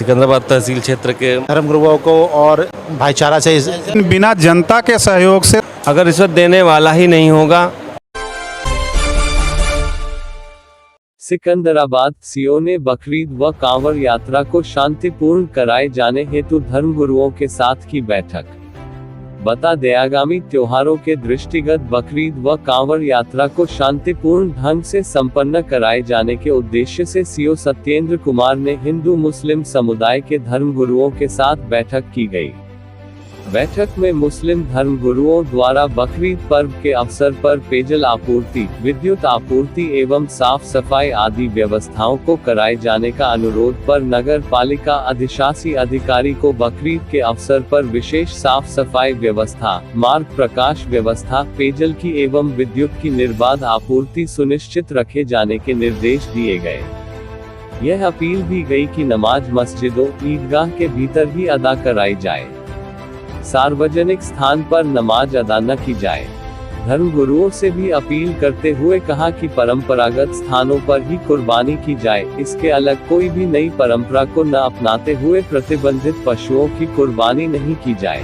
सिकंदराबाद तहसील क्षेत्र के धर्मगुरुओं को और भाईचारा से बिना जनता के सहयोग से अगर रिश्वत देने वाला ही नहीं होगा। सिकंदराबाद सीओ ने बकरीद व कांवड़ यात्रा को शांतिपूर्ण कराए जाने हेतु धर्मगुरुओं के साथ की बैठक। बता दें, आगामी त्योहारों के दृष्टिगत बकरीद व कांवड़ यात्रा को शांतिपूर्ण ढंग से संपन्न कराए जाने के उद्देश्य से सीओ सत्येंद्र कुमार ने हिंदू मुस्लिम समुदाय के धर्मगुरुओं के साथ बैठक की गई। बैठक में मुस्लिम धर्मगुरुओं द्वारा बकरीद पर्व के अवसर पर पेयजल आपूर्ति, विद्युत आपूर्ति एवं साफ सफाई आदि व्यवस्थाओं को कराए जाने का अनुरोध पर नगर पालिका अधिशासी अधिकारी को बकरीद के अवसर पर विशेष साफ सफाई व्यवस्था, मार्ग प्रकाश व्यवस्था, पेयजल की एवं विद्युत की निर्बाध आपूर्ति सुनिश्चित रखे जाने के निर्देश दिए गए। यह अपील भी गई कि नमाज मस्जिदों, ईदगाह के भीतर ही अदा कराई जाए, सार्वजनिक स्थान पर नमाज अदा न की जाए। धर्मगुरुओं से भी अपील करते हुए कहा कि परंपरागत स्थानों पर ही कुर्बानी की जाए, इसके अलग कोई भी नई परंपरा को न अपनाते हुए प्रतिबंधित पशुओं की कुर्बानी नहीं की जाए।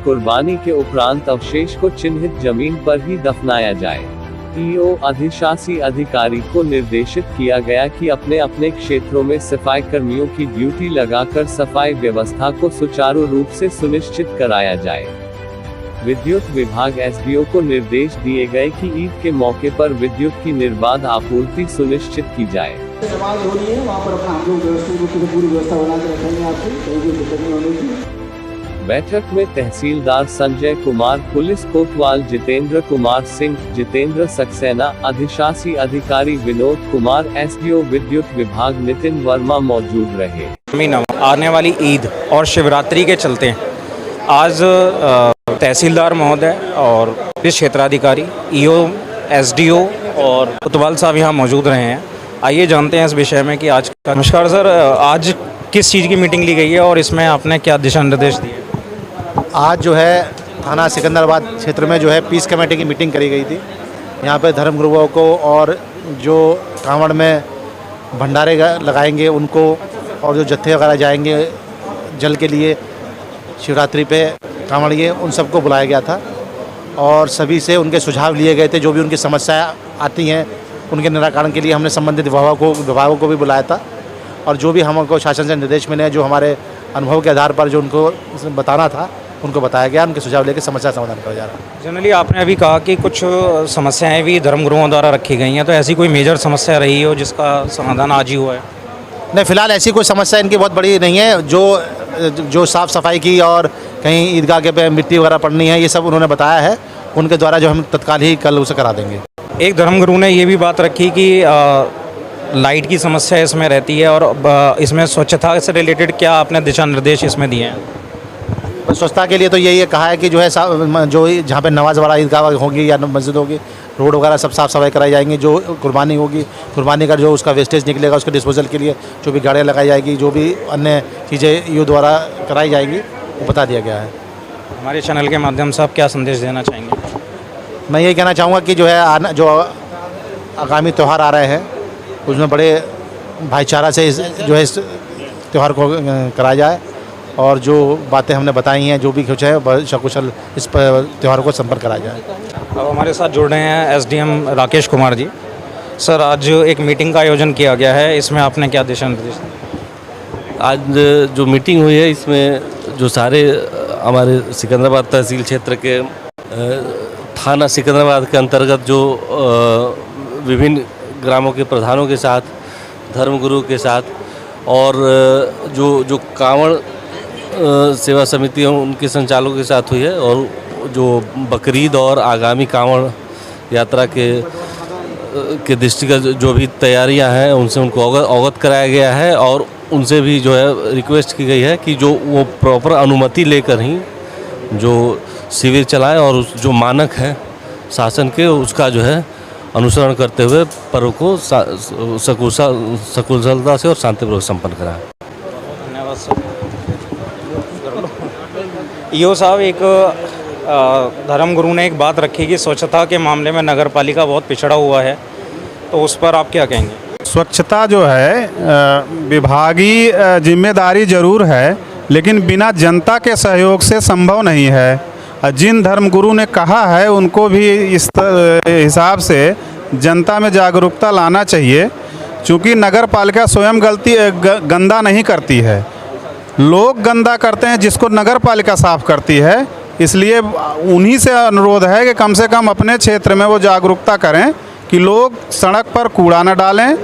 कुर्बानी के उपरांत अवशेष को चिन्हित जमीन पर ही दफनाया जाए। ईओ अधिशासी अधिकारी को निर्देशित किया गया कि अपने अपने क्षेत्रों में सफाई कर्मियों की ड्यूटी लगाकर सफाई व्यवस्था को सुचारू रूप से सुनिश्चित कराया जाए। विद्युत विभाग एसडीओ को निर्देश दिए गए कि ईद के मौके पर विद्युत की निर्बाध आपूर्ति सुनिश्चित की जाए। नमाज हो रही है, वहाँ पर अपना हम लोग व्यवस्थित रूप से पूरी व्यवस्था बना के रखेंगे, आपकी कोई भी दिक्कत नहीं होने की। बैठक में तहसीलदार संजय कुमार, पुलिस कोतवाल जितेंद्र कुमार सिंह, जितेंद्र सक्सेना, अधिशासी अधिकारी विनोद कुमार, एसडीओ विद्युत विभाग नितिन वर्मा मौजूद रहे। आने वाली ईद और शिवरात्रि के चलते आज तहसीलदार महोदय और पुलिस क्षेत्राधिकारी, ईओ, एसडीओ और कोतवाल साहब यहाँ मौजूद रहे हैं। आइए जानते हैं इस विषय में कि आज। नमस्कार सर, आज किस चीज़ की मीटिंग ली गई है और इसमें आपने क्या दिशा निर्देश दिए? आज जो है थाना सिकंदराबाद क्षेत्र में जो है पीस कमेटी की मीटिंग करी गई थी। यहाँ पे धर्मगुरुओं को और जो कांवड़ में भंडारे लगाएंगे उनको और जो जत्थे वगैरह जाएंगे जल के लिए शिवरात्रि पे कांवड़िए, उन सबको बुलाया गया था और सभी से उनके सुझाव लिए गए थे। जो भी उनकी समस्याएं आती हैं उनके निराकरण के लिए हमने संबंधित विभागों को भी बुलाया था और जो भी हमको शासन से निर्देश मिले, जो हमारे अनुभव के आधार पर जो उनको बताना था उनको बताया गया, उनके सुझाव लेकर समस्या समाधान करा जा रहा है। जनरली आपने अभी कहा कि कुछ समस्याएं भी धर्मगुरुओं द्वारा रखी गई हैं, तो ऐसी कोई मेजर समस्या रही हो जिसका समाधान आज ही हुआ है? नहीं, फिलहाल ऐसी कोई समस्या इनकी बहुत बड़ी नहीं है। जो साफ़ सफाई की और कहीं ईदगाह के पे मिट्टी वगैरह पड़नी है, ये सब उन्होंने बताया है। उनके द्वारा जो हम तत्काल ही कल उसे करा देंगे। एक धर्मगुरु ने ये भी बात रखी कि लाइट की समस्या इसमें रहती है और इसमें स्वच्छता से रिलेटेड क्या आपने दिशा निर्देश इसमें दिए हैं? स्वच्छता के लिए तो यही कहा है कि जो है जो जहाँ पे नमाज वाला ईदगाह होगी या मस्जिद होगी, रोड वगैरह सब साफ़ सफाई कराई जाएंगी। जो कुर्बानी होगी, कुर्बानी का जो उसका वेस्टेज निकलेगा उसके डिस्पोजल के लिए जो भी गाड़ियाँ लगाई जाएगी, जो भी अन्य चीज़ें ईओ द्वारा कराई जाएंगी वो बता दिया गया है। हमारे चैनल के माध्यम से आप क्या संदेश देना चाहेंगे? मैं यही कहना चाहूँगा कि जो है जो आगामी त्यौहार आ रहे हैं उसमें बड़े भाईचारा से जो है इस त्यौहार को कराया जाए और जो बातें हमने बताई हैं, जो भी कुछ है सकुशल इस त्यौहार को संपन्न कराया जाए। अब हमारे साथ जुड़ रहे हैं एसडीएम राकेश कुमार जी। सर, आज एक मीटिंग का आयोजन किया गया है, इसमें आपने क्या दिशा निर्देश दिए? आज जो मीटिंग हुई है इसमें जो सारे हमारे सिकंदराबाद तहसील क्षेत्र के थाना सिकंदराबाद के अंतर्गत जो विभिन्न ग्रामों के प्रधानों के साथ, धर्मगुरु के साथ और जो कांवड़ सेवा समिति है उनके संचालकों के साथ हुई है और जो बकरीद और आगामी कांवड़ यात्रा के दृष्टिगत जो भी तैयारियां हैं उनसे उनको अवगत कराया गया है और उनसे भी जो है रिक्वेस्ट की गई है कि जो वो प्रॉपर अनुमति लेकर ही जो शिविर चलाएं और जो मानक है शासन के उसका जो है अनुसरण करते हुए पर्व को सकुशलता से और शांतिपूर्वक संपन्न कराएं। धन्यवाद सर। ईओ साहब, एक धर्मगुरु ने एक बात रखी कि स्वच्छता के मामले में नगर पालिका बहुत पिछड़ा हुआ है, तो उस पर आप क्या कहेंगे? स्वच्छता जो है विभागीय जिम्मेदारी जरूर है, लेकिन बिना जनता के सहयोग से संभव नहीं है। जिन धर्मगुरु ने कहा है उनको भी इस हिसाब से जनता में जागरूकता लाना चाहिए, क्योंकि नगर पालिका स्वयं गंदा नहीं करती है, लोग गंदा करते हैं जिसको नगर पालिका साफ करती है। इसलिए उन्हीं से अनुरोध है कि कम से कम अपने क्षेत्र में वो जागरूकता करें कि लोग सड़क पर कूड़ा न डालें,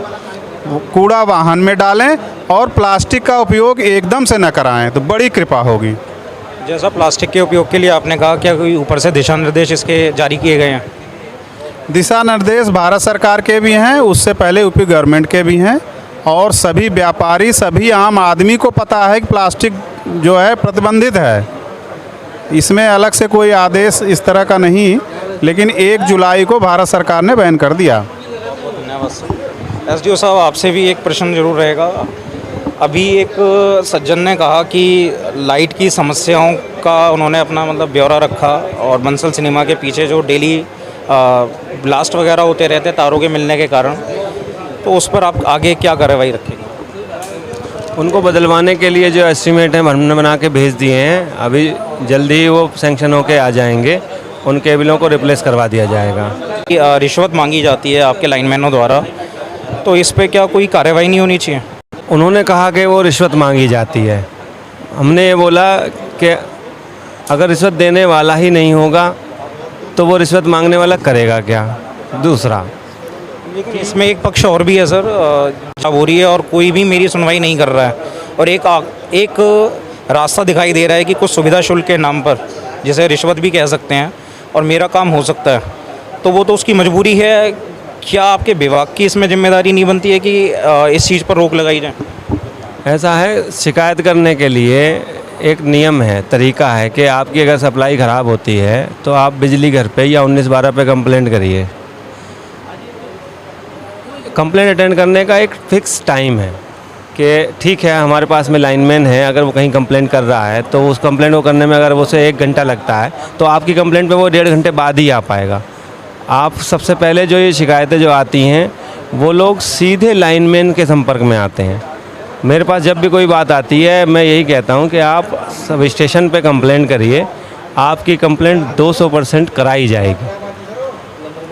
कूड़ा वाहन में डालें और प्लास्टिक का उपयोग एकदम से न कराएं, तो बड़ी कृपा होगी। जैसा प्लास्टिक के उपयोग के लिए आपने कहा, क्या कोई ऊपर से दिशा निर्देश इसके जारी किए गए हैं? दिशा निर्देश भारत सरकार के भी हैं, उससे पहले यूपी गवर्नमेंट के भी हैं, और सभी व्यापारी, सभी आम आदमी को पता है कि प्लास्टिक जो है प्रतिबंधित है। इसमें अलग से कोई आदेश इस तरह का नहीं, लेकिन 1 जुलाई को भारत सरकार ने बैन कर दिया। धन्यवाद सर। एसडीओ साहब, आपसे भी एक प्रश्न जरूर रहेगा। अभी एक सज्जन ने कहा कि लाइट की समस्याओं का उन्होंने अपना मतलब ब्यौरा रखा, और बंसल सिनेमा के पीछे जो डेली ब्लास्ट वगैरह होते रहते तारों के मिलने के कारण, तो उस पर आप आगे क्या कार्रवाई रखेंगे? उनको बदलवाने के लिए जो एस्टीमेट है हमने बना के भेज दिए हैं, अभी जल्दी ही वो सैंक्शन होके आ जाएंगे, उन केबलों को रिप्लेस करवा दिया जाएगा। रिश्वत मांगी जाती है आपके लाइनमैनों द्वारा, तो इस पे क्या कोई कार्रवाई नहीं होनी चाहिए? उन्होंने कहा कि वो रिश्वत मांगी जाती है। हमने ये बोला कि अगर रिश्वत देने वाला ही नहीं होगा तो वो रिश्वत मांगने वाला करेगा क्या? दूसरा, लेकिन इसमें एक पक्ष और भी है सर, जब हो रही है और कोई भी मेरी सुनवाई नहीं कर रहा है, और एक रास्ता दिखाई दे रहा है कि कुछ सुविधा शुल्क के नाम पर, जिसे रिश्वत भी कह सकते हैं, और मेरा काम हो सकता है, तो वो तो उसकी मजबूरी है। क्या आपके विभाग की इसमें जिम्मेदारी नहीं बनती है कि इस चीज़ पर रोक लगाई जाए? ऐसा है, शिकायत करने के लिए एक नियम है, तरीका है कि आपकी अगर सप्लाई ख़राब होती है तो आप बिजली घर पे या 1912 पे कंप्लेंट करिए। कंप्लेंट अटेंड करने का एक फ़िक्स टाइम है कि ठीक है, हमारे पास में लाइनमैन है, अगर वो कहीं कंप्लेंट कर रहा है तो उस कंप्लेंट को करने में अगर उसे 1 घंटा लगता है तो आपकी कंप्लेंट पे वो 1.5 घंटे बाद ही आ पाएगा। आप सबसे पहले जो ये शिकायतें जो आती हैं वो लोग सीधे लाइनमैन के संपर्क में आते हैं। मेरे पास जब भी कोई बात आती है मैं यही कहता हूँ कि आप सब स्टेशन पे कंप्लेंट करिए, आपकी कंप्लेंट 200% कराई जाएगी।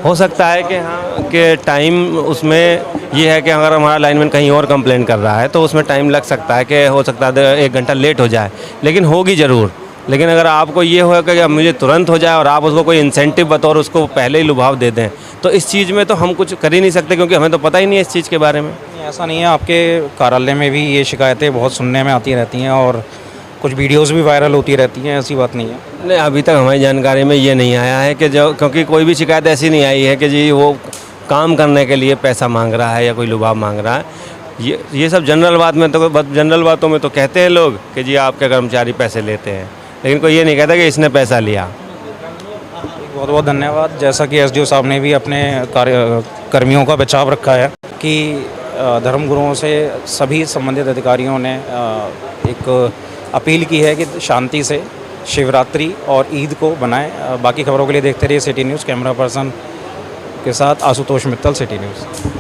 हो सकता है कि हाँ कि टाइम उसमें ये है कि अगर हमारा लाइनमैन कहीं और कंप्लेंट कर रहा है तो उसमें टाइम लग सकता है, कि हो सकता है 1 घंटा लेट हो जाए, लेकिन होगी ज़रूर। लेकिन अगर आपको ये हो कि मुझे तुरंत हो जाए और आप उसको कोई इंसेंटिव बतौर उसको पहले ही लुभाव दे दें, तो इस चीज़ में तो हम कुछ कर ही नहीं सकते, क्योंकि हमें तो पता ही नहीं है इस चीज़ के बारे में। ऐसा नहीं है, आपके कार्यालय में भी ये शिकायतें बहुत सुनने में आती रहती हैं और कुछ वीडियोस भी वायरल होती रहती हैं, ऐसी बात नहीं है? नहीं, अभी तक हमारी जानकारी में ये नहीं आया है कि जो, क्योंकि कोई भी शिकायत ऐसी नहीं आई है कि जी वो काम करने के लिए पैसा मांग रहा है या कोई लुभाव मांग रहा है। ये सब जनरल बातों में तो कहते हैं लोग कि जी आपके कर्मचारी पैसे लेते हैं, लेकिन कोई ये नहीं कहता कि इसने पैसा लिया। बहुत बहुत धन्यवाद। जैसा कि एसडीओ साहब ने भी अपने कर्मियों का बचाव रखा है कि धर्मगुरुओं से सभी संबंधित अधिकारियों ने एक अपील की है कि शांति से शिवरात्रि और ईद को बनाएं। बाकी खबरों के लिए देखते रहिए सिटी न्यूज़। कैमरा पर्सन के साथ आशुतोष मित्तल, सिटी न्यूज़।